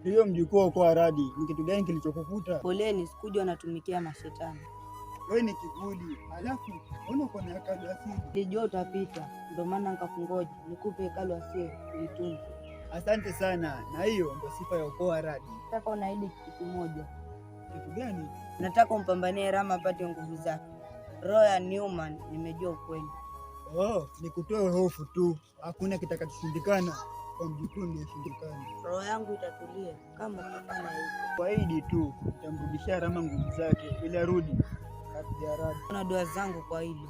Hiyo mjukuu kwa radi, ni kitu gani kilichokukuta? Poleni, sikuja natumikia mashetani. Wewe ni kivuli, alafu mbona uko na hekalu asili? Nilijua utapita, ndio maana nikakungoja nikupe hekalu asili uitunze. Asante sana, na hiyo ndio sifa ya ukoo wa radi. Nataka unaahidi kitu kimoja. Kitu gani? Nataka umpambanie Rama apate nguvu zake. Roho ya Newman, nimejua ukweli. Nikutoe hofu tu, hakuna kitakachoshindikana kwa mjukuu niyeshindikana. Roho yangu itatulia kama utafanya hivyo. Kwaidi tu utamrudishia Rama nguvu zake ili arudi kati ya radi. Kuna dua zangu kwa hilo.